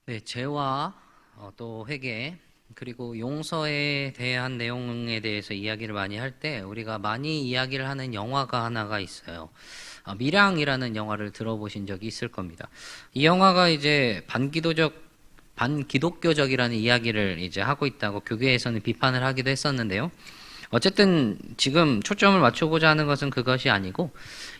네, 죄와 또 회개 그리고 용서에 대한 내용에 대해서 이야기를 많이 할 때 우리가 많이 이야기를 하는 영화가 하나가 있어요. 밀양이라는 영화를 들어보신 적이 있을 겁니다. 이 영화가 이제 반기독교적이라는 이야기를 이제 하고 있다고 교계에서는 비판을 하기도 했었는데요. 어쨌든 지금 초점을 맞추고자 하는 것은 그것이 아니고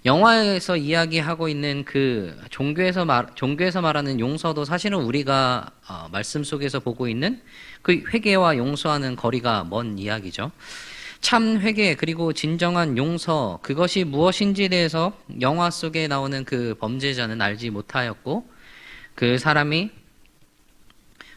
영화에서 이야기하고 있는 그 종교에서 말하는 용서도 사실은 우리가 말씀 속에서 보고 있는 그 회개와 용서하는 거리가 먼 이야기죠. 참 회개 그리고 진정한 용서 그것이 무엇인지에 대해서 영화 속에 나오는 그 범죄자는 알지 못하였고 그 사람이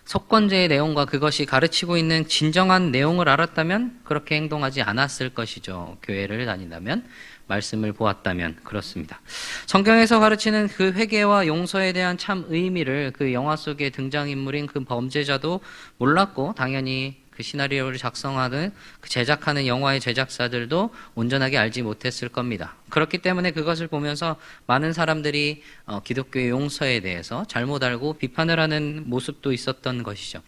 속건제의 내용과 그것이 가르치고 있는 진정한 내용을 알았다면 그렇게 행동하지 않았을 것이죠. 교회를 다닌다면, 말씀을 보았다면 그렇습니다. 성경에서 가르치는 그 회개와 용서에 대한 참 의미를 그 영화 속의 등장인물인 그 범죄자도 몰랐고 당연히 그 시나리오를 작성하는 그 제작하는 영화의 제작사들도 온전하게 알지 못했을 겁니다. 그렇기 때문에 그것을 보면서 많은 사람들이 기독교의 용서에 대해서 잘못 알고 비판을 하는 모습도 있었던 것이죠.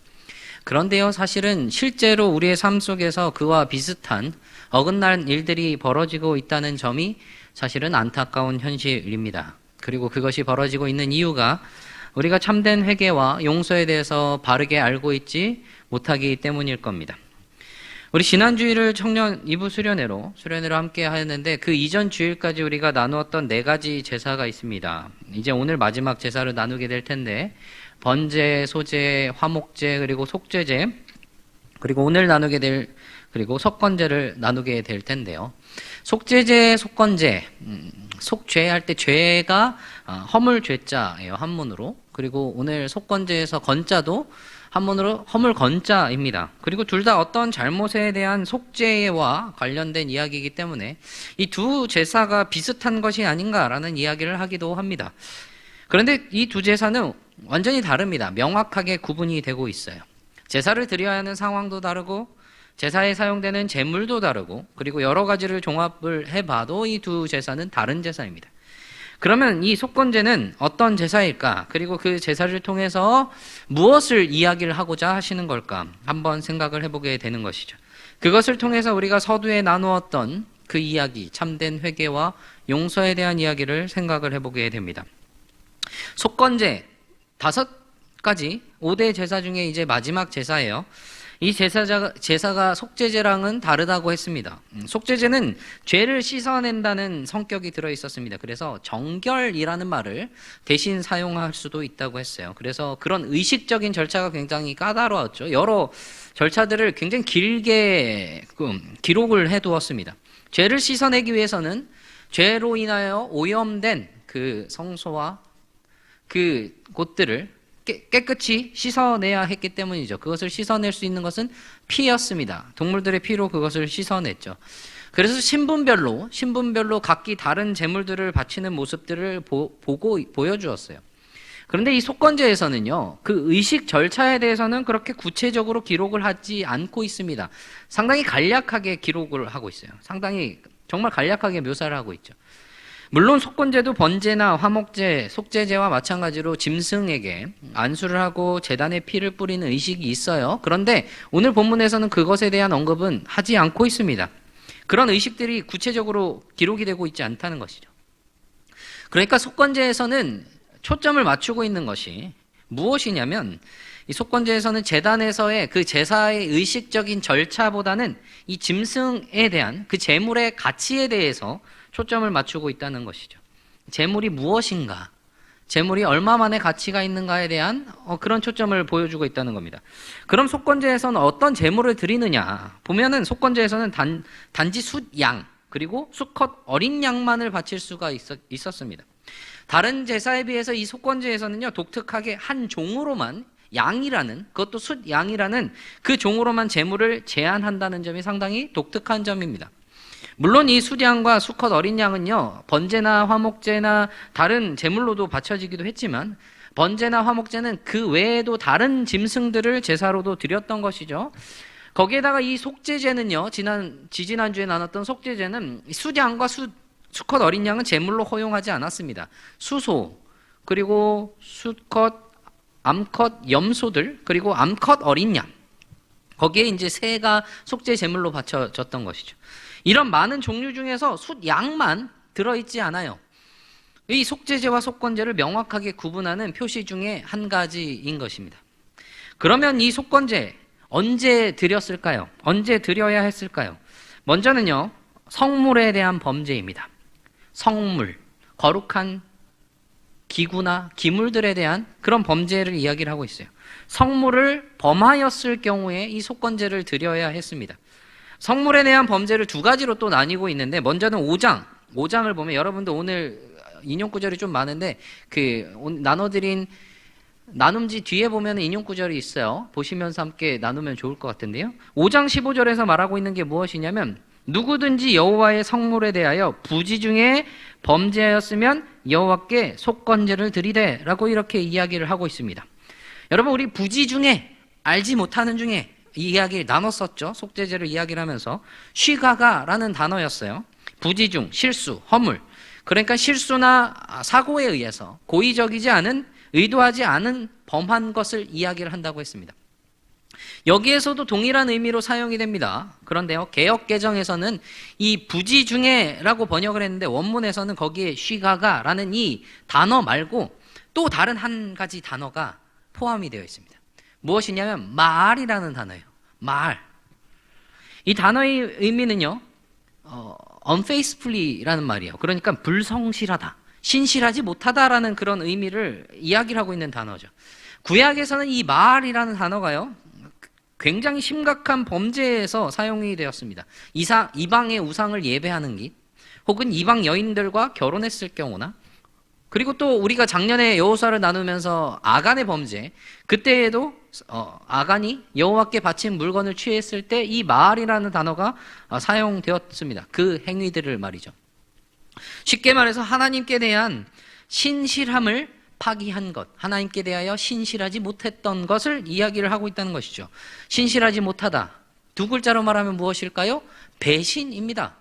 그런데요, 사실은 실제로 우리의 삶 속에서 그와 비슷한 어긋난 일들이 벌어지고 있다는 점이 사실은 안타까운 현실입니다. 그리고 그것이 벌어지고 있는 이유가 우리가 참된 회개와 용서에 대해서 바르게 알고 있지 못하기 때문일 겁니다. 우리 지난 주일을 청년 2부 수련회로 함께 하였는데 그 이전 주일까지 우리가 나누었던 4가지 제사가 있습니다. 이제 오늘 마지막 제사를 나누게 될 텐데 번제, 소제, 화목제, 그리고 속죄제, 그리고 오늘 나누게 될 그리고 속건제를 나누게 될 텐데요. 속죄제, 속건제, 속죄 할 때 죄가 허물 죄자예요, 한문으로. 그리고 오늘 속건제에서 건자도 한문으로 허물 건자입니다. 그리고 둘 다 어떤 잘못에 대한 속죄와 관련된 이야기이기 때문에 이 두 제사가 비슷한 것이 아닌가라는 이야기를 하기도 합니다. 그런데 이 두 제사는 완전히 다릅니다. 명확하게 구분이 되고 있어요. 제사를 드려야 하는 상황도 다르고 제사에 사용되는 제물도 다르고 그리고 여러 가지를 종합을 해봐도 이 두 제사는 다른 제사입니다. 그러면 이 속건제는 어떤 제사일까? 그리고 그 제사를 통해서 무엇을 이야기를 하고자 하시는 걸까? 한번 생각을 해보게 되는 것이죠. 그것을 통해서 우리가 서두에 나누었던 그 이야기, 참된 회개와 용서에 대한 이야기를 생각을 해보게 됩니다. 속건제 5가지 5대 제사 중에 이제 마지막 제사예요. 이 제사가 속죄제랑은 다르다고 했습니다. 속죄제는 죄를 씻어낸다는 성격이 들어있었습니다. 그래서 정결이라는 말을 대신 사용할 수도 있다고 했어요. 그래서 그런 의식적인 절차가 굉장히 까다로웠죠. 여러 절차들을 굉장히 길게 기록을 해두었습니다. 죄를 씻어내기 위해서는 죄로 인하여 오염된 그 성소와 그 곳들을 깨끗이 씻어내야 했기 때문이죠. 그것을 씻어낼 수 있는 것은 피였습니다. 동물들의 피로 그것을 씻어냈죠. 그래서 신분별로 각기 다른 제물들을 바치는 모습들을 보여주었어요. 그런데 이 속건제에서는요, 그 의식 절차에 대해서는 그렇게 구체적으로 기록을 하지 않고 있습니다. 상당히 간략하게 기록을 하고 있어요. 상당히 정말 간략하게 묘사를 하고 있죠. 물론 속건제도 번제나 화목제, 속죄제와 마찬가지로 짐승에게 안수를 하고 제단에 피를 뿌리는 의식이 있어요. 그런데 오늘 본문에서는 그것에 대한 언급은 하지 않고 있습니다. 그런 의식들이 구체적으로 기록이 되고 있지 않다는 것이죠. 그러니까 속건제에서는 초점을 맞추고 있는 것이 무엇이냐면 이 속건제에서는 제단에서의 그 제사의 의식적인 절차보다는 이 짐승에 대한 그 제물의 가치에 대해서 초점을 맞추고 있다는 것이죠. 제물이 무엇인가, 제물이 얼마만의 가치가 있는가에 대한 그런 초점을 보여주고 있다는 겁니다. 그럼 속건제에서는 어떤 제물을 드리느냐 보면은 속건제에서는 단지 숫양 그리고 수컷 어린 양만을 바칠 수가 있었습니다. 다른 제사에 비해서 이 속건제에서는요 독특하게 한 종으로만 양이라는, 그것도 숫양이라는 그 종으로만 제물을 제한한다는 점이 상당히 독특한 점입니다. 물론 이 숫양과 수컷 어린 양은요 번제나 화목제나 다른 제물로도 바쳐지기도 했지만 번제나 화목제는 그 외에도 다른 짐승들을 제사로도 드렸던 것이죠. 거기에다가 이 속죄제는요 지지난주에 나눴던 속죄제는 숫양과 수컷 어린 양은 제물로 허용하지 않았습니다. 수소 그리고 수컷 암컷 염소들, 그리고 암컷 어린 양, 거기에 이제 새가 속죄 제물로 바쳐졌던 것이죠. 이런 많은 종류 중에서 숫양만 들어있지 않아요. 이 속죄제와 속건제를 명확하게 구분하는 표시 중에 한 가지인 것입니다. 그러면 이 속건제 언제 드렸을까요? 언제 드려야 했을까요? 먼저는요, 성물에 대한 범죄입니다. 성물, 거룩한 기구나 기물들에 대한 그런 범죄를 이야기를 하고 있어요. 성물을 범하였을 경우에 이 속건제를 드려야 했습니다. 성물에 대한 범죄를 두 가지로 또 나뉘고 있는데, 먼저는 5장을 보면, 여러분도 오늘 인용 구절이 좀 많은데 나눠드린 나눔지 뒤에 보면 인용 구절이 있어요. 보시면서 함께 나누면 좋을 것 같은데요. 5장 15절에서 말하고 있는 게 무엇이냐면, 누구든지 여호와의 성물에 대하여 부지 중에 범죄하였으면 여호와께 속건제를 드리되 라고 이렇게 이야기를 하고 있습니다. 여러분, 우리 부지 중에, 알지 못하는 중에 이 이야기를 나눴었죠. 속죄제를 이야기를 하면서. 쉬가가라는 단어였어요. 부지 중, 실수, 허물. 그러니까 실수나 사고에 의해서 고의적이지 않은, 의도하지 않은 범한 것을 이야기를 한다고 했습니다. 여기에서도 동일한 의미로 사용이 됩니다. 그런데요, 개역개정에서는 이 부지 중에라고 번역을 했는데, 원문에서는 거기에 쉬가가라는 이 단어 말고 또 다른 한 가지 단어가 포함이 되어 있습니다. 무엇이냐면 말이라는 단어예요. 말. 이 단어의 의미는요, unfaithfully라는 말이에요. 그러니까 불성실하다, 신실하지 못하다라는 그런 의미를 이야기를 하고 있는 단어죠. 구약에서는 이 말이라는 단어가요, 굉장히 심각한 범죄에서 사용이 되었습니다. 이방의 우상을 예배하는 것, 혹은 이방 여인들과 결혼했을 경우나, 그리고 또 우리가 작년에 여호수아를 나누면서 아간의 범죄, 그때에도 아간이 여호와께 바친 물건을 취했을 때 이 말이라는 단어가 사용되었습니다. 그 행위들을 말이죠. 쉽게 말해서 하나님께 대한 신실함을 파기한 것, 하나님께 대하여 신실하지 못했던 것을 이야기를 하고 있다는 것이죠. 신실하지 못하다, 두 글자로 말하면 무엇일까요? 배신입니다.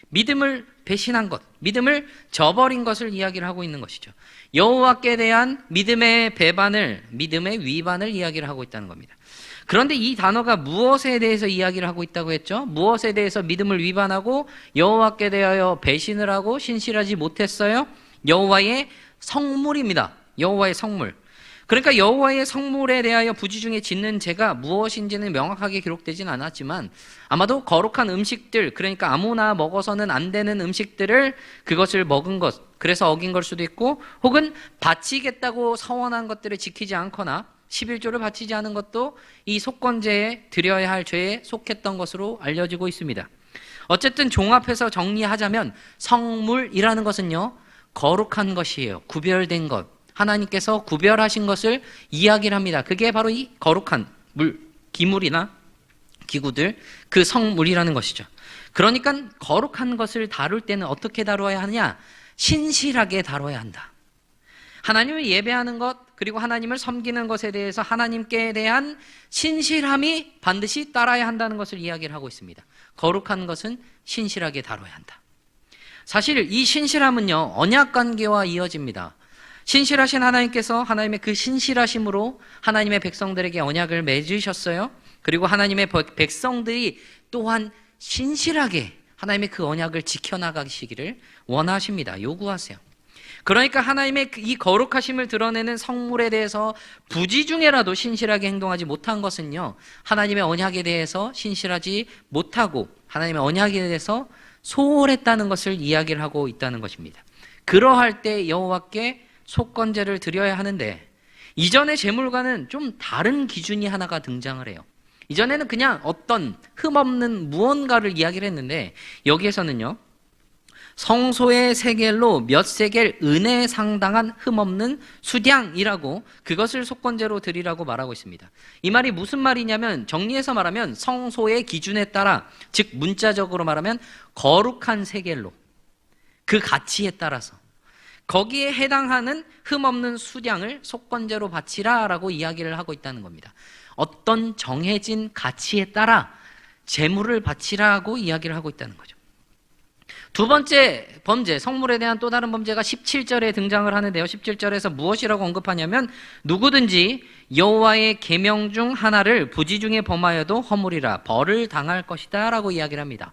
믿음을 배신한 것, 믿음을 저버린 것을 이야기를 하고 있는 것이죠. 여호와께 대한 믿음의 배반을, 믿음의 위반을 이야기를 하고 있다는 겁니다. 그런데 이 단어가 무엇에 대해서 이야기를 하고 있다고 했죠? 무엇에 대해서 믿음을 위반하고 여호와께 대하여 배신을 하고 신실하지 못했어요? 여호와의 성물입니다. 여호와의 성물. 그러니까 여호와의 성물에 대하여 부지 중에 짓는 죄가 무엇인지는 명확하게 기록되진 않았지만, 아마도 거룩한 음식들, 그러니까 아무나 먹어서는 안 되는 음식들을, 그것을 먹은 것, 그래서 어긴 걸 수도 있고, 혹은 바치겠다고 서원한 것들을 지키지 않거나 11조를 바치지 않은 것도 이 속건제에 드려야 할 죄에 속했던 것으로 알려지고 있습니다. 어쨌든 종합해서 정리하자면 성물이라는 것은요, 거룩한 것이에요. 구별된 것, 하나님께서 구별하신 것을 이야기를 합니다. 그게 바로 이 거룩한 물, 기물이나 기구들, 그 성물이라는 것이죠. 그러니까 거룩한 것을 다룰 때는 어떻게 다루어야 하느냐? 신실하게 다뤄야 한다. 하나님을 예배하는 것, 그리고 하나님을 섬기는 것에 대해서 하나님께 대한 신실함이 반드시 따라야 한다는 것을 이야기를 하고 있습니다. 거룩한 것은 신실하게 다뤄야 한다. 사실 이 신실함은요, 언약관계와 이어집니다. 신실하신 하나님께서 하나님의 그 신실하심으로 하나님의 백성들에게 언약을 맺으셨어요. 그리고 하나님의 백성들이 또한 신실하게 하나님의 그 언약을 지켜나가시기를 원하십니다. 요구하세요. 그러니까 하나님의 이 거룩하심을 드러내는 성물에 대해서 부지 중에라도 신실하게 행동하지 못한 것은요, 하나님의 언약에 대해서 신실하지 못하고 하나님의 언약에 대해서 소홀했다는 것을 이야기를 하고 있다는 것입니다. 그러할 때 여호와께 속건제를 드려야 하는데, 이전의 제물과는 좀 다른 기준이 하나가 등장을 해요. 이전에는 그냥 어떤 흠없는 무언가를 이야기를 했는데, 여기에서는요, 성소의 세겔로 몇 세겔 은에 상당한 흠없는 수량이라고, 그것을 속건제로 드리라고 말하고 있습니다. 이 말이 무슨 말이냐면, 정리해서 말하면 성소의 기준에 따라, 즉 문자적으로 말하면 거룩한 세겔로, 그 가치에 따라서 거기에 해당하는 흠없는 수량을 속건제로 바치라라고 이야기를 하고 있다는 겁니다. 어떤 정해진 가치에 따라 제물을 바치라고 이야기를 하고 있다는 거죠. 두 번째 범죄, 성물에 대한 또 다른 범죄가 17절에 등장을 하는데요. 17절에서 무엇이라고 언급하냐면 누구든지 여호와의 계명 중 하나를 부지 중에 범하여도 허물이라 벌을 당할 것이다 라고 이야기를 합니다.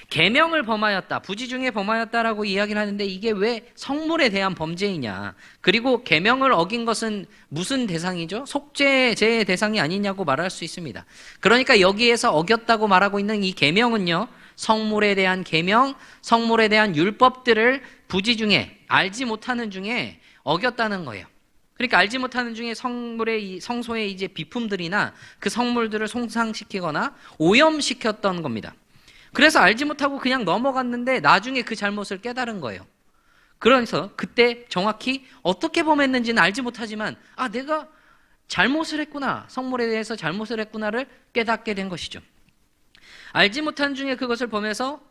계명을 범하였다, 부지 중에 범하였다라고 이야기를 하는데 이게 왜 성물에 대한 범죄이냐, 그리고 계명을 어긴 것은 무슨 대상이죠? 속죄제의 대상이 아니냐고 말할 수 있습니다. 그러니까 여기에서 어겼다고 말하고 있는 이 계명은요, 성물에 대한 계명, 성물에 대한 율법들을 부지 중에, 알지 못하는 중에 어겼다는 거예요. 그러니까 알지 못하는 중에 성소의 이제 비품들이나 그 성물들을 손상시키거나 오염시켰던 겁니다. 그래서 알지 못하고 그냥 넘어갔는데 나중에 그 잘못을 깨달은 거예요. 그래서 그때 정확히 어떻게 범했는지는 알지 못하지만 내가 잘못을 했구나, 성물에 대해서 잘못을 했구나를 깨닫게 된 것이죠. 알지 못한 중에 그것을 범해서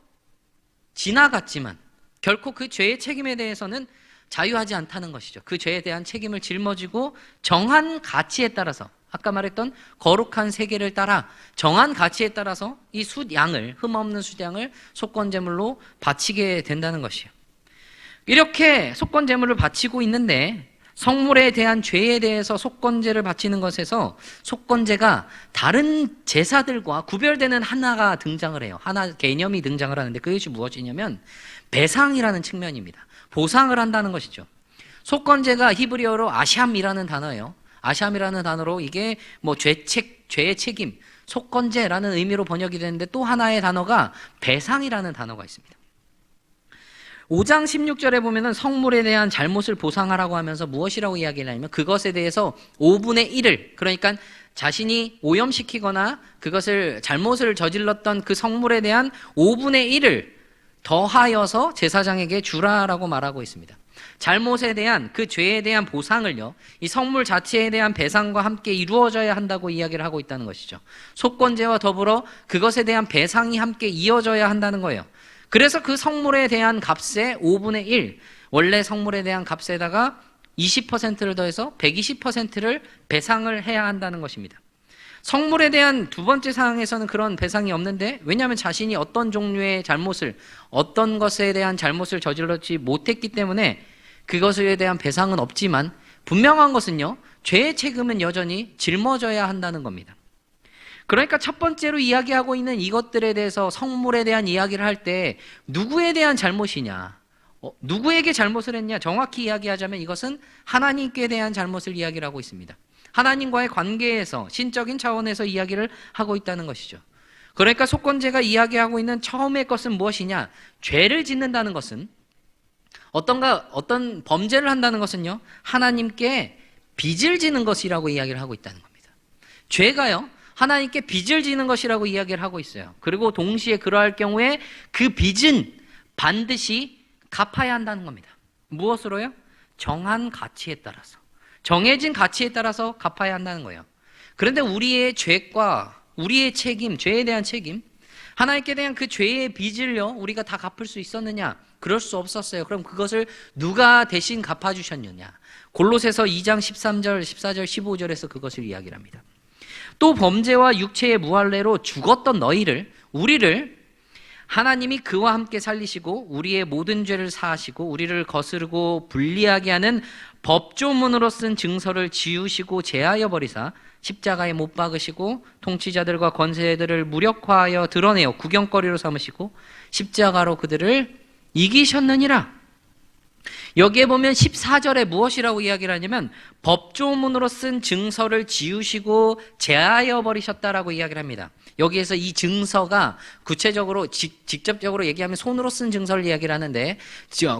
지나갔지만 결코 그 죄의 책임에 대해서는 자유하지 않다는 것이죠. 그 죄에 대한 책임을 짊어지고 정한 가치에 따라서, 아까 말했던 거룩한 세계를 따라 정한 가치에 따라서 이 숫양을, 흠없는 숫양을 속건제물로 바치게 된다는 것이에요. 이렇게 속건제물을 바치고 있는데 성물에 대한 죄에 대해서 속건제를 바치는 것에서 속건제가 다른 제사들과 구별되는 하나가 등장을 해요. 하나 개념이 등장을 하는데 그것이 무엇이냐면 배상이라는 측면입니다. 보상을 한다는 것이죠. 속건제가 히브리어로 아샴이라는 단어예요. 아샴이라는 단어로 이게 죄의 책임, 속건제라는 의미로 번역이 되는데 또 하나의 단어가 배상이라는 단어가 있습니다. 5장 16절에 보면은 성물에 대한 잘못을 보상하라고 하면서 무엇이라고 이야기를 하냐면 그것에 대해서 5분의 1을, 그러니까 자신이 오염시키거나 그것을 잘못을 저질렀던 그 성물에 대한 5분의 1을 더하여서 제사장에게 주라라고 말하고 있습니다. 잘못에 대한 그 죄에 대한 보상을요, 이 성물 자체에 대한 배상과 함께 이루어져야 한다고 이야기를 하고 있다는 것이죠. 속건제와 더불어 그것에 대한 배상이 함께 이어져야 한다는 거예요. 그래서 그 성물에 대한 값의 5분의 1, 원래 성물에 대한 값에다가 20%를 더해서 120%를 배상을 해야 한다는 것입니다. 성물에 대한 두 번째 사항에서는 그런 배상이 없는데, 왜냐하면 자신이 어떤 종류의 잘못을, 어떤 것에 대한 잘못을 저질렀지 못했기 때문에 그것에 대한 배상은 없지만 분명한 것은요, 죄의 책임은 여전히 짊어져야 한다는 겁니다. 그러니까 첫 번째로 이야기하고 있는 이것들에 대해서, 성물에 대한 이야기를 할 때 누구에 대한 잘못이냐, 누구에게 잘못을 했냐, 정확히 이야기하자면 이것은 하나님께 대한 잘못을 이야기를 하고 있습니다. 하나님과의 관계에서, 신적인 차원에서 이야기를 하고 있다는 것이죠. 그러니까 속건제가 이야기하고 있는 처음의 것은 무엇이냐, 죄를 짓는다는 것은, 어떤 범죄를 한다는 것은요, 하나님께 빚을 지는 것이라고 이야기를 하고 있다는 겁니다. 죄가요, 하나님께 빚을 지는 것이라고 이야기를 하고 있어요. 그리고 동시에 그러할 경우에 그 빚은 반드시 갚아야 한다는 겁니다. 무엇으로요? 정한 가치에 따라서, 정해진 가치에 따라서 갚아야 한다는 거예요. 그런데 우리의 죄과 우리의 책임, 죄에 대한 책임, 하나님께 대한 그 죄의 빚을요, 우리가 다 갚을 수 있었느냐? 그럴 수 없었어요. 그럼 그것을 누가 대신 갚아주셨느냐? 골로새서 2장 13절, 14절, 15절에서 그것을 이야기를 합니다. 또 범죄와 육체의 무할례로 죽었던 우리를 하나님이 그와 함께 살리시고 우리의 모든 죄를 사하시고 우리를 거스르고 불리하게 하는 법조문으로 쓴 증서를 지우시고 제하여 버리사 십자가에 못 박으시고 통치자들과 권세들을 무력화하여 드러내어 구경거리로 삼으시고 십자가로 그들을 이기셨느니라. 여기에 보면 14절에 무엇이라고 이야기를 하냐면 법조문으로 쓴 증서를 지우시고 제하여 버리셨다라고 이야기를 합니다. 여기에서 이 증서가 구체적으로 직접적으로 얘기하면 손으로 쓴 증서를 이야기를 하는데,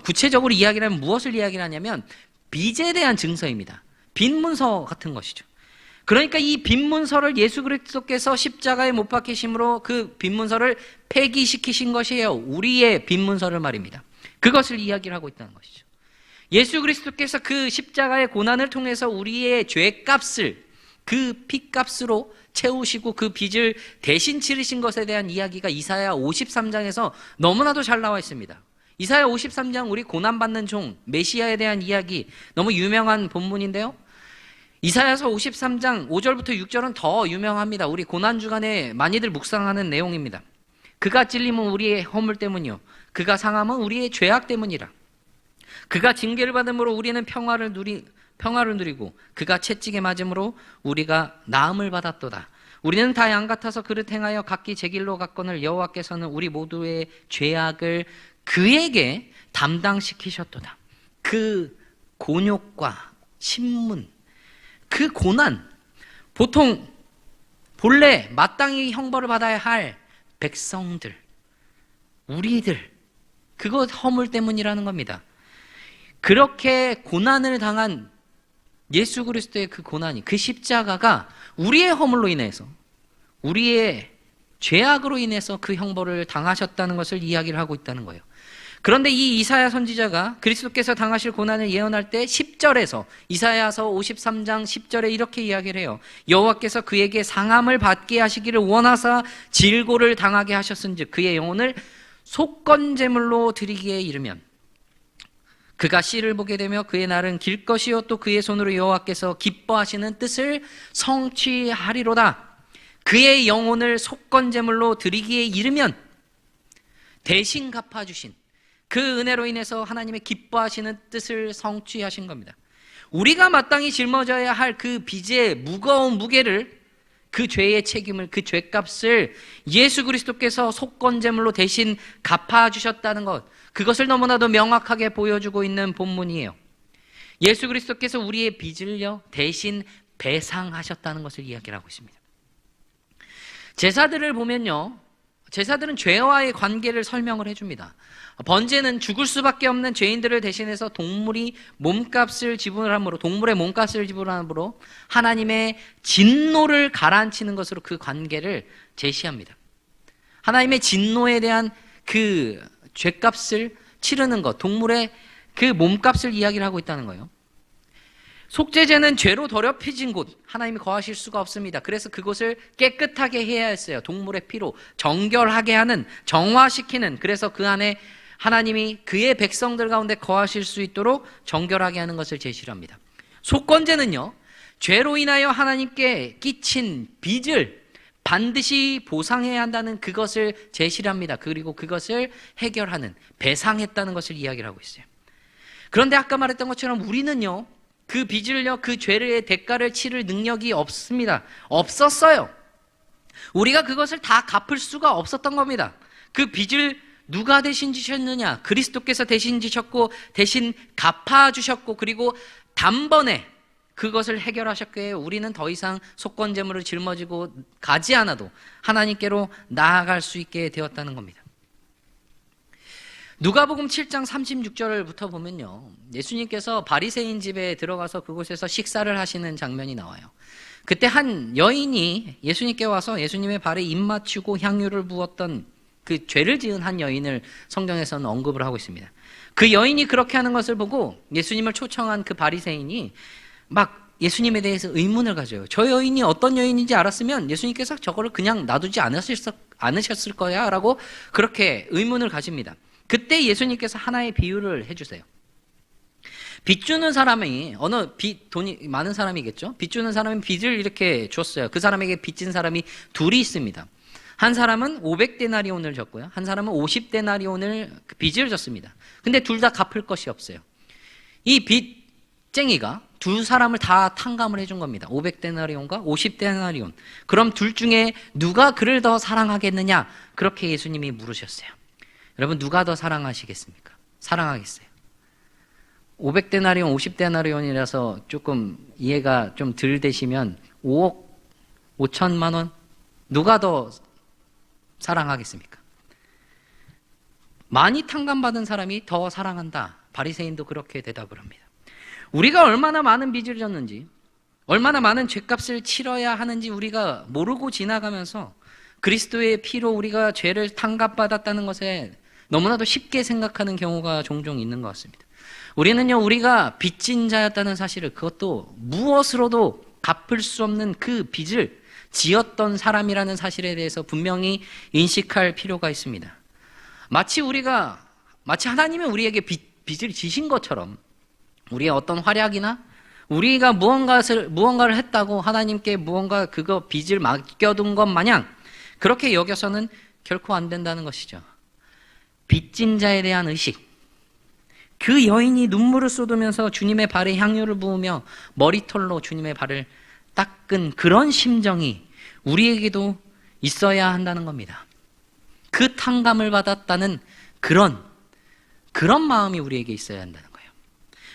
구체적으로 이야기를 하면 무엇을 이야기를 하냐면 빚에 대한 증서입니다. 빚문서 같은 것이죠. 그러니까 이 빚문서를 예수 그리스도께서 십자가에 못 박히심으로 그 빚문서를 폐기시키신 것이에요. 우리의 빚문서를 말입니다. 그것을 이야기를 하고 있다는 것이죠. 예수 그리스도께서 그 십자가의 고난을 통해서 우리의 죄값을 그 피값으로 채우시고 그 빚을 대신 치르신 것에 대한 이야기가 이사야 53장에서 너무나도 잘 나와 있습니다. 이사야 53장, 우리 고난받는 종 메시아에 대한 이야기, 너무 유명한 본문인데요. 이사야서 53장 5절부터 6절은 더 유명합니다. 우리 고난주간에 많이들 묵상하는 내용입니다. 그가 찔림은 우리의 허물 때문이요, 그가 상함은 우리의 죄악 때문이라. 그가 징계를 받음으로 우리는 평화를 누리고 그가 채찍에 맞음으로 우리가 나음을 받았도다. 우리는 다 양 같아서 그릇 행하여 각기 제 길로 갔거늘 여호와께서는 우리 모두의 죄악을 그에게 담당시키셨도다. 그 곤욕과 신문, 그 고난, 보통 본래 마땅히 형벌을 받아야 할 백성들, 우리들, 그것 허물 때문이라는 겁니다. 그렇게 고난을 당한 예수 그리스도의 그 고난이, 그 십자가가 우리의 허물로 인해서, 우리의 죄악으로 인해서 그 형벌을 당하셨다는 것을 이야기를 하고 있다는 거예요. 그런데 이 이사야 선지자가 그리스도께서 당하실 고난을 예언할 때 10절에서 이사야서 53장 10절에 이렇게 이야기를 해요. 여호와께서 그에게 상함을 받게 하시기를 원하사 질고를 당하게 하셨은즉 그의 영혼을 속건제물로 드리기에 이르면 그가 씨를 보게 되며 그의 날은 길 것이요 또 그의 손으로 여호와께서 기뻐하시는 뜻을 성취하리로다. 그의 영혼을 속건제물로 드리기에 이르면 대신 갚아주신 그 은혜로 인해서 하나님의 기뻐하시는 뜻을 성취하신 겁니다. 우리가 마땅히 짊어져야 할 그 빚의 무거운 무게를, 그 죄의 책임을, 그 죄값을 예수 그리스도께서 속건제물로 대신 갚아주셨다는 것, 그것을 너무나도 명확하게 보여주고 있는 본문이에요. 예수 그리스도께서 우리의 빚을요 대신 배상하셨다는 것을 이야기를 하고 있습니다. 제사들을 보면요, 제사들은 죄와의 관계를 설명을 해줍니다. 번제는 죽을 수밖에 없는 죄인들을 대신해서 동물의 몸값을 지불함으로 하나님의 진노를 가라앉히는 것으로 그 관계를 제시합니다. 하나님의 진노에 대한 그 죄값을 치르는 것, 동물의 그 몸값을 이야기를 하고 있다는 거예요. 속죄제는 죄로 더럽혀진 곳, 하나님이 거하실 수가 없습니다. 그래서 그곳을 깨끗하게 해야 했어요. 동물의 피로 정결하게 하는, 정화시키는, 그래서 그 안에 하나님이 그의 백성들 가운데 거하실 수 있도록 정결하게 하는 것을 제시를 합니다. 속건제는요, 죄로 인하여 하나님께 끼친 빚을 반드시 보상해야 한다는 그것을 제시를 합니다. 그리고 그것을 해결하는, 배상했다는 것을 이야기를 하고 있어요. 그런데 아까 말했던 것처럼 우리는요, 그 빚을요, 그 죄의 대가를 치를 능력이 없습니다. 없었어요. 우리가 그것을 다 갚을 수가 없었던 겁니다. 그 빚을 누가 대신 지셨느냐? 그리스도께서 대신 지셨고 대신 갚아주셨고, 그리고 단번에 그것을 해결하셨기에 우리는 더 이상 속건제물을 짊어지고 가지 않아도 하나님께로 나아갈 수 있게 되었다는 겁니다. 누가복음 7장 36절부터 보면요, 예수님께서 바리새인 집에 들어가서 그곳에서 식사를 하시는 장면이 나와요. 그때 한 여인이 예수님께 와서 예수님의 발에 입 맞추고 향유를 부었던 그 죄를 지은 한 여인을 성경에서는 언급을 하고 있습니다. 그 여인이 그렇게 하는 것을 보고 예수님을 초청한 그 바리새인이 막 예수님에 대해서 의문을 가져요. 저 여인이 어떤 여인인지 알았으면 예수님께서 저거를 그냥 놔두지 않으셨을 거야 라고 그렇게 의문을 가집니다. 그때 예수님께서 하나의 비유를 해주세요. 빚 주는 사람이, 돈이 많은 사람이겠죠? 빚 주는 사람이 빚을 이렇게 줬어요. 그 사람에게 빚진 사람이 둘이 있습니다. 한 사람은 500데나리온을 줬고요, 한 사람은 50데나리온을 빚을 졌습니다. 근데 둘 다 갚을 것이 없어요. 이 빚쟁이가 두 사람을 다 탕감을 해준 겁니다. 500데나리온과 50데나리온. 그럼 둘 중에 누가 그를 더 사랑하겠느냐? 그렇게 예수님이 물으셨어요. 여러분, 누가 더 사랑하시겠습니까? 사랑하겠어요? 500데나리온, 50데나리온이라서 조금 이해가 좀 덜 되시면 5억 5천만 원? 누가 더 사랑하겠습니까? 많이 탕감받은 사람이 더 사랑한다. 바리새인도 그렇게 대답을 합니다. 우리가 얼마나 많은 빚을 졌는지, 얼마나 많은 죄값을 치러야 하는지 우리가 모르고 지나가면서 그리스도의 피로 우리가 죄를 탕감받았다는 것에 너무나도 쉽게 생각하는 경우가 종종 있는 것 같습니다. 우리는요, 우리가 빚진 자였다는 사실을, 그것도 무엇으로도 갚을 수 없는 그 빚을 지었던 사람이라는 사실에 대해서 분명히 인식할 필요가 있습니다. 마치 하나님이 우리에게 빚을 지신 것처럼 우리의 어떤 활약이나 우리가 무언가를 했다고 하나님께 무언가 그거 빚을 맡겨둔 것 마냥 그렇게 여겨서는 결코 안 된다는 것이죠. 빚진 자에 대한 의식, 그 여인이 눈물을 쏟으면서 주님의 발에 향유를 부으며 머리털로 주님의 발을 닦은 그런 심정이 우리에게도 있어야 한다는 겁니다. 그 탕감을 받았다는 그런 마음이 우리에게 있어야 한다는 거예요.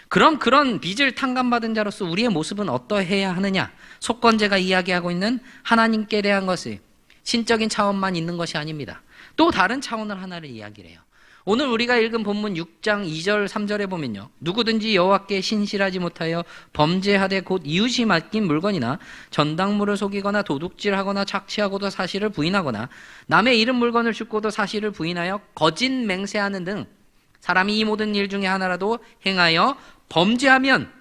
그럼 그런 빚을 탕감받은 자로서 우리의 모습은 어떠해야 하느냐? 속건제가 이야기하고 있는 하나님께 대한 것이 신적인 차원만 있는 것이 아닙니다. 또 다른 차원을 하나를 이야기를 해요. 오늘 우리가 읽은 본문 6장 2절 3절에 보면요, 누구든지 여호와께 신실하지 못하여 범죄하되 곧 이웃이 맡긴 물건이나 전당물을 속이거나 도둑질하거나 착취하고도 사실을 부인하거나 남의 잃은 물건을 줍고도 사실을 부인하여 거짓 맹세하는 등 사람이 이 모든 일 중에 하나라도 행하여 범죄하면,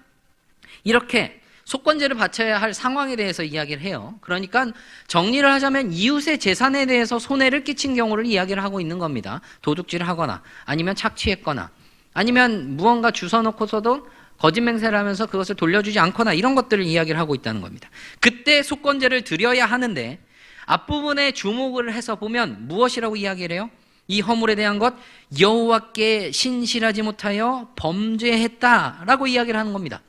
이렇게 속건제를 바쳐야 할 상황에 대해서 이야기를 해요. 그러니까 정리를 하자면 이웃의 재산에 대해서 손해를 끼친 경우를 이야기를 하고 있는 겁니다. 도둑질을 하거나 아니면 착취했거나 아니면 무언가 주워놓고서도 거짓 맹세를 하면서 그것을 돌려주지 않거나 이런 것들을 이야기를 하고 있다는 겁니다. 그때 속건제를 드려야 하는데 앞부분에 주목을 해서 보면 무엇이라고 이야기를 해요? 이 허물에 대한 것, 여호와께 신실하지 못하여 범죄했다라고 이야기를 하는 겁니다.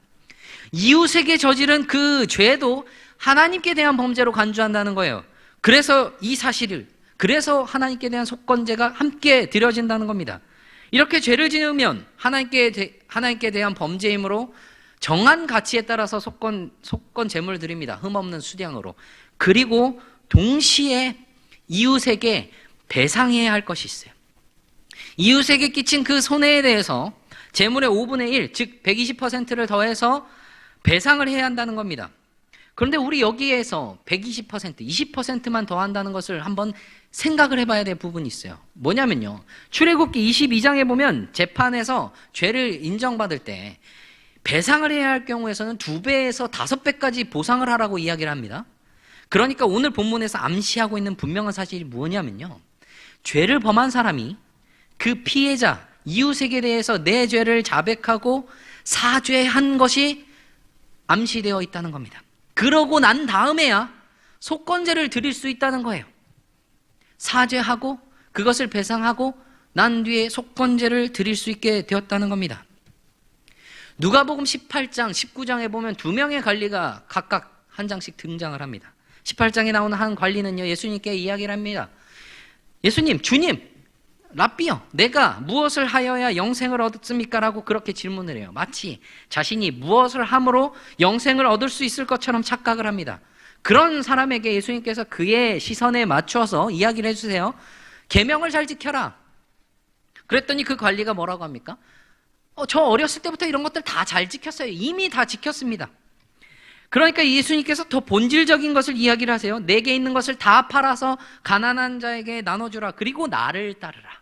이웃에게 저지른 그 죄도 하나님께 대한 범죄로 간주한다는 거예요. 그래서 이 사실을, 그래서 하나님께 대한 속건제가 함께 드려진다는 겁니다. 이렇게 죄를 지으면 하나님께 대한 범죄이므로 정한 가치에 따라서 속건 제물을 드립니다. 흠없는 수량으로. 그리고 동시에 이웃에게 배상해야 할 것이 있어요. 이웃에게 끼친 그 손해에 대해서 제물의 5분의 1, 즉 120%를 더해서 배상을 해야 한다는 겁니다. 그런데 우리 여기에서 120%, 20%만 더한다는 것을 한번 생각을 해봐야 될 부분이 있어요. 뭐냐면요, 출애굽기 22장에 보면 재판에서 죄를 인정받을 때 배상을 해야 할 경우에서는 2배에서 5배까지 보상을 하라고 이야기를 합니다. 그러니까 오늘 본문에서 암시하고 있는 분명한 사실이 뭐냐면요, 죄를 범한 사람이 그 피해자, 이웃에게 대해서 내 죄를 자백하고 사죄한 것이 암시되어 있다는 겁니다. 그러고 난 다음에야 속건제를 드릴 수 있다는 거예요. 사죄하고 그것을 배상하고 난 뒤에 속건제를 드릴 수 있게 되었다는 겁니다. 누가복음 18장, 19장에 보면 2명의 관리가 각각 한 장씩 등장을 합니다. 18장에 나오는 한 관리는요, 예수님께 이야기를 합니다. 예수님, 주님, 랍비요, 내가 무엇을 하여야 영생을 얻습니까? 라고 그렇게 질문을 해요. 마치 자신이 무엇을 함으로 영생을 얻을 수 있을 것처럼 착각을 합니다. 그런 사람에게 예수님께서 그의 시선에 맞춰서 이야기를 해주세요. 계명을 잘 지켜라. 그랬더니 그 관리가 뭐라고 합니까? 저 어렸을 때부터 이런 것들 다 잘 지켰어요. 이미 다 지켰습니다. 그러니까 예수님께서 더 본질적인 것을 이야기를 하세요. 내게 있는 것을 다 팔아서 가난한 자에게 나눠주라. 그리고 나를 따르라.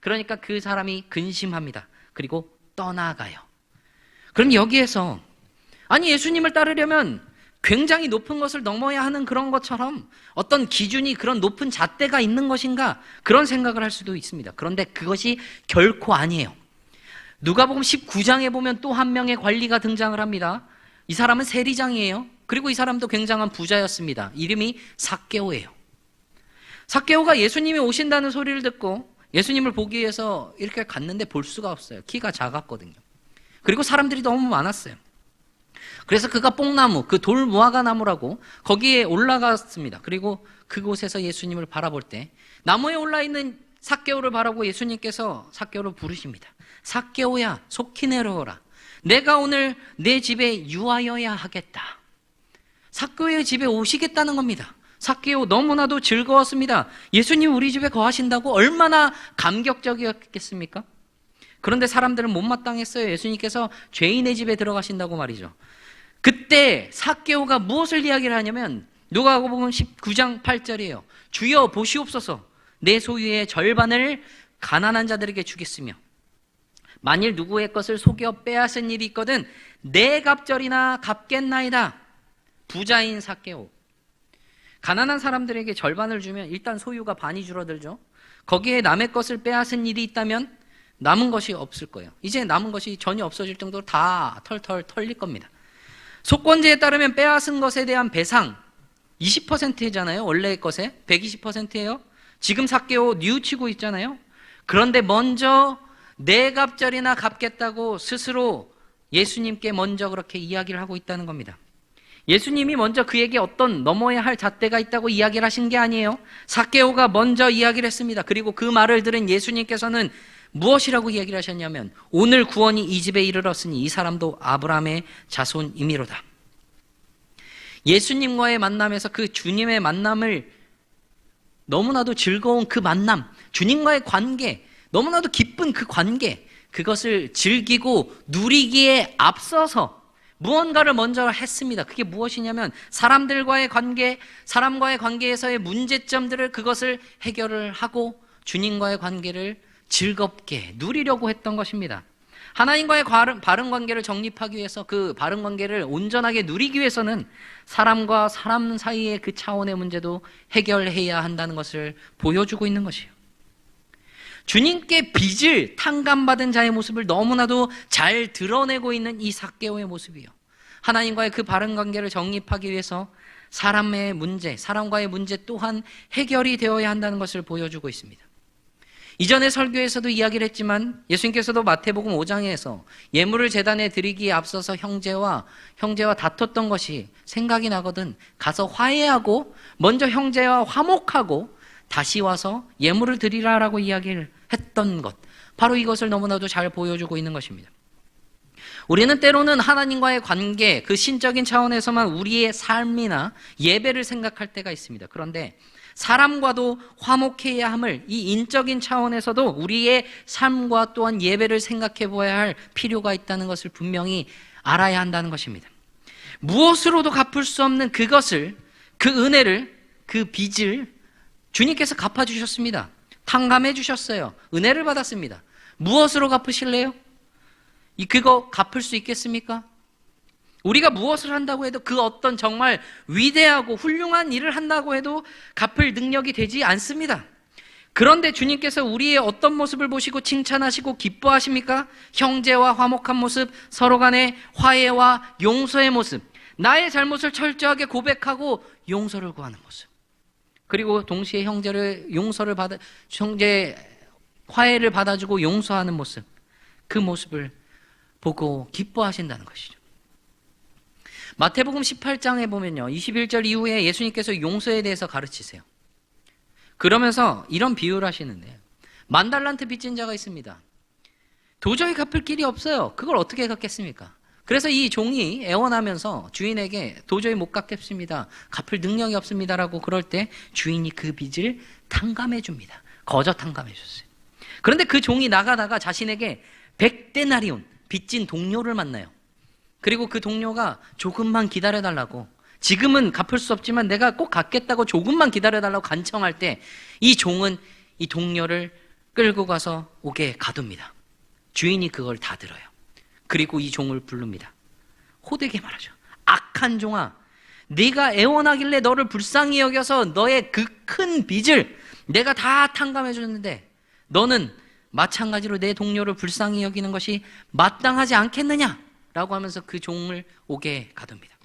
그러니까 그 사람이 근심합니다. 그리고 떠나가요. 그럼 여기에서 아니, 예수님을 따르려면 굉장히 높은 것을 넘어야 하는 그런 것처럼 어떤 기준이, 그런 높은 잣대가 있는 것인가, 그런 생각을 할 수도 있습니다. 그런데 그것이 결코 아니에요. 누가복음 19장에 보면 또 한 명의 관리가 등장을 합니다. 이 사람은 세리장이에요. 그리고 이 사람도 굉장한 부자였습니다. 이름이 삭개오예요. 삭개오가 예수님이 오신다는 소리를 듣고 예수님을 보기 위해서 이렇게 갔는데 볼 수가 없어요. 키가 작았거든요. 그리고 사람들이 너무 많았어요. 그래서 그가 뽕나무, 그 돌 무화과 나무라고 거기에 올라갔습니다. 그리고 그곳에서 예수님을 바라볼 때 나무에 올라있는 삭개오를 바라고 예수님께서 삭개오를 부르십니다. 삭개오야, 속히 내려오라. 내가 오늘 내 집에 유하여야 하겠다. 삭개오의 집에 오시겠다는 겁니다. 삭개오 너무나도 즐거웠습니다. 예수님 우리 집에 거하신다고 얼마나 감격적이었겠습니까? 그런데 사람들은 못마땅했어요. 예수님께서 죄인의 집에 들어가신다고 말이죠. 그때 삭개오가 무엇을 이야기를 하냐면 누가복음 19장 8절이에요. 주여 보시옵소서, 내 소유의 절반을 가난한 자들에게 주겠으며 만일 누구의 것을 속여 빼앗은 일이 있거든 내 갑절이나 갚겠나이다. 부자인 삭개오, 가난한 사람들에게 절반을 주면 일단 소유가 반이 줄어들죠. 거기에 남의 것을 빼앗은 일이 있다면 남은 것이 없을 거예요. 이제 남은 것이 전혀 없어질 정도로 다 털털 털릴 겁니다. 속건제에 따르면 빼앗은 것에 대한 배상 20%잖아요. 원래의 것에 120%예요. 지금 삭개오 뉘우치고 있잖아요. 그런데 먼저 내 갑절이나 갚겠다고 스스로 예수님께 먼저 그렇게 이야기를 하고 있다는 겁니다. 예수님이 먼저 그에게 어떤 넘어야 할 잣대가 있다고 이야기를 하신 게 아니에요. 삭개오가 먼저 이야기를 했습니다. 그리고 그 말을 들은 예수님께서는 무엇이라고 이야기를 하셨냐면 오늘 구원이 이 집에 이르렀으니 이 사람도 아브라함의 자손이미로다. 예수님과의 만남에서 그 주님의 만남을 너무나도 즐거운 그 만남, 주님과의 관계, 너무나도 기쁜 그 관계, 그것을 즐기고 누리기에 앞서서 무언가를 먼저 했습니다. 그게 무엇이냐면 사람들과의 관계, 사람과의 관계에서의 문제점들을 그것을 해결을 하고 주님과의 관계를 즐겁게 누리려고 했던 것입니다. 하나님과의 바른 관계를 정립하기 위해서 그 바른 관계를 온전하게 누리기 위해서는 사람과 사람 사이의 그 차원의 문제도 해결해야 한다는 것을 보여주고 있는 것이에요. 주님께 빚을 탕감받은 자의 모습을 너무나도 잘 드러내고 있는 이 삭개오의 모습이에요. 하나님과의 그 바른 관계를 정립하기 위해서 사람의 문제, 사람과의 문제 또한 해결이 되어야 한다는 것을 보여주고 있습니다. 이전에 설교에서도 이야기를 했지만 예수님께서도 마태복음 5장에서 예물을 제단에 드리기에 앞서서 형제와 다퉜던 것이 생각이 나거든 가서 화해하고 먼저 형제와 화목하고 다시 와서 예물을 드리라라고 이야기를 했던 것, 바로 이것을 너무나도 잘 보여주고 있는 것입니다. 우리는 때로는 하나님과의 관계, 그 신적인 차원에서만 우리의 삶이나 예배를 생각할 때가 있습니다. 그런데 사람과도 화목해야 함을 이 인적인 차원에서도 우리의 삶과 또한 예배를 생각해 보아야 할 필요가 있다는 것을 분명히 알아야 한다는 것입니다. 무엇으로도 갚을 수 없는 그것을, 그 은혜를, 그 빚을 주님께서 갚아주셨습니다. 탕감해 주셨어요. 은혜를 받았습니다. 무엇으로 갚으실래요? 그거 갚을 수 있겠습니까? 우리가 무엇을 한다고 해도 그 어떤 정말 위대하고 훌륭한 일을 한다고 해도 갚을 능력이 되지 않습니다. 그런데 주님께서 우리의 어떤 모습을 보시고 칭찬하시고 기뻐하십니까? 형제와 화목한 모습, 서로 간의 화해와 용서의 모습, 나의 잘못을 철저하게 고백하고 용서를 구하는 모습, 그리고 동시에 화해를 받아주고 용서하는 모습, 그 모습을 보고 기뻐하신다는 것이죠. 마태복음 18장에 보면요, 21절 이후에 예수님께서 용서에 대해서 가르치세요. 그러면서 이런 비유를 하시는데요. 10,000달란트 빚진 자가 있습니다. 도저히 갚을 길이 없어요. 그걸 어떻게 갚겠습니까? 그래서 이 종이 애원하면서 주인에게 도저히 못 갚겠습니다, 갚을 능력이 없습니다라고 그럴 때 주인이 그 빚을 탕감해 줍니다. 거저 탕감해 줬어요. 그런데 그 종이 나가다가 자신에게 100데나리온 빚진 동료를 만나요. 그리고 그 동료가 조금만 기다려달라고, 지금은 갚을 수 없지만 내가 꼭 갚겠다고 조금만 기다려달라고 간청할 때 이 종은 이 동료를 끌고 가서 옥에 가둡니다. 주인이 그걸 다 들어요. 그리고 이 종을 부릅니다. 호되게 말하죠. 악한 종아, 네가 애원하길래 너를 불쌍히 여겨서 너의 그 큰 빚을 내가 다 탕감해 줬는데 너는 마찬가지로 내 동료를 불쌍히 여기는 것이 마땅하지 않겠느냐? 라고 하면서 그 종을 옥에 가둡니다.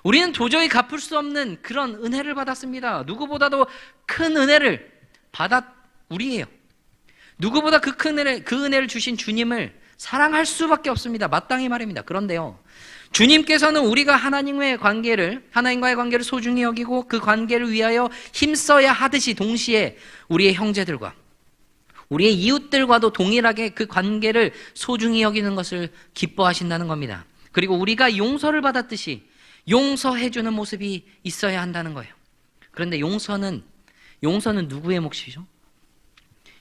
우리는 도저히 갚을 수 없는 그런 은혜를 받았습니다. 누구보다도 큰 은혜를 우리예요. 누구보다 그 은혜를 주신 주님을 사랑할 수밖에 없습니다. 마땅히 말입니다. 그런데요, 주님께서는 우리가 하나님과의 관계를 소중히 여기고 그 관계를 위하여 힘써야 하듯이 동시에 우리의 형제들과 우리의 이웃들과도 동일하게 그 관계를 소중히 여기는 것을 기뻐하신다는 겁니다. 그리고 우리가 용서를 받았듯이 용서해주는 모습이 있어야 한다는 거예요. 그런데 용서는 누구의 몫이죠?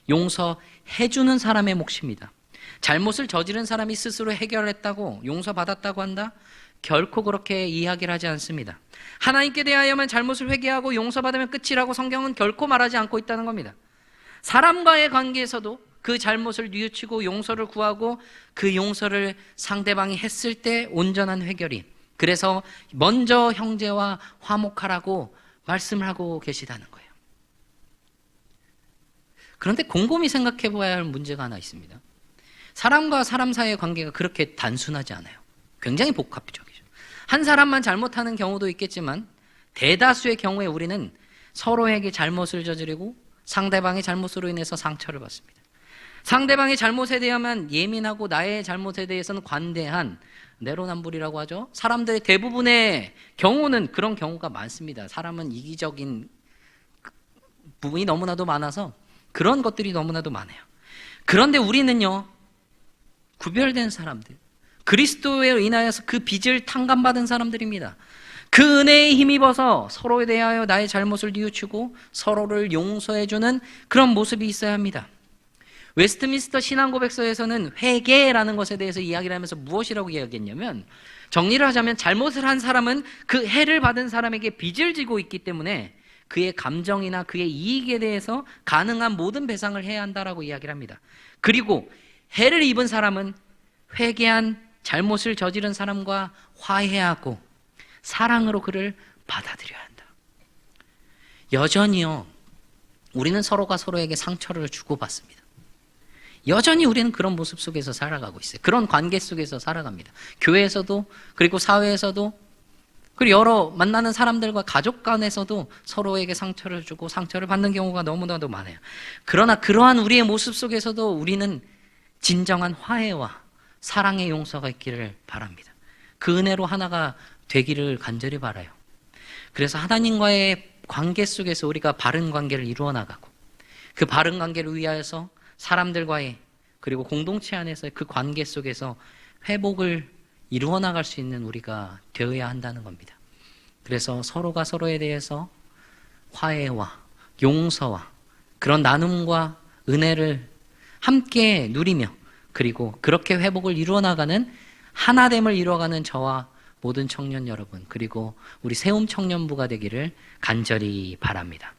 용서해주는 사람의 몫입니다. 잘못을 저지른 사람이 스스로 해결했다고 용서받았다고 한다? 결코 그렇게 이야기를 하지 않습니다. 하나님께 대하여만 잘못을 회개하고 용서받으면 끝이라고 성경은 결코 말하지 않고 있다는 겁니다. 사람과의 관계에서도 그 잘못을 뉘우치고 용서를 구하고 그 용서를 상대방이 했을 때 온전한 해결이, 그래서 먼저 형제와 화목하라고 말씀을 하고 계시다는 거예요. 그런데 곰곰이 생각해 보아야 할 문제가 하나 있습니다. 사람과 사람 사이의 관계가 그렇게 단순하지 않아요. 굉장히 복합적이죠. 한 사람만 잘못하는 경우도 있겠지만 대다수의 경우에 우리는 서로에게 잘못을 저지르고 상대방의 잘못으로 인해서 상처를 받습니다. 상대방의 잘못에 대하면 예민하고 나의 잘못에 대해서는 관대한 내로남불이라고 하죠. 사람들의 대부분의 경우는 그런 경우가 많습니다. 사람은 이기적인 부분이 너무나도 많아서 그런 것들이 너무나도 많아요. 그런데 우리는요, 구별된 사람들, 그리스도에 인하여서 그 빚을 탕감받은 사람들입니다. 그 은혜에 힘입어서 서로에 대하여 나의 잘못을 뉘우치고 서로를 용서해주는 그런 모습이 있어야 합니다. 웨스트민스터 신앙고백서에서는 회개라는 것에 대해서 이야기를 하면서 무엇이라고 이야기했냐면, 정리를 하자면 잘못을 한 사람은 그 해를 받은 사람에게 빚을 지고 있기 때문에 그의 감정이나 그의 이익에 대해서 가능한 모든 배상을 해야 한다라고 이야기를 합니다. 그리고 해를 입은 사람은 회개한 잘못을 저지른 사람과 화해하고 사랑으로 그를 받아들여야 한다. 여전히요, 우리는 서로가 서로에게 상처를 주고받습니다. 여전히 우리는 그런 모습 속에서 살아가고 있어요. 그런 관계 속에서 살아갑니다. 교회에서도, 그리고 사회에서도, 그리고 여러 만나는 사람들과 가족 간에서도 서로에게 상처를 주고 상처를 받는 경우가 너무나도 많아요. 그러나 그러한 우리의 모습 속에서도 우리는 진정한 화해와 사랑의 용서가 있기를 바랍니다. 그 은혜로 하나가 되기를 간절히 바라요. 그래서 하나님과의 관계 속에서 우리가 바른 관계를 이루어 나가고, 그 바른 관계를 위하여서 사람들과의, 그리고 공동체 안에서의 그 관계 속에서 회복을 이루어 나갈 수 있는 우리가 되어야 한다는 겁니다. 그래서 서로가 서로에 대해서 화해와 용서와 그런 나눔과 은혜를 함께 누리며, 그리고 그렇게 회복을 이루어 나가는, 하나됨을 이루어가는 저와 모든 청년 여러분, 그리고 우리 세움 청년부가 되기를 간절히 바랍니다.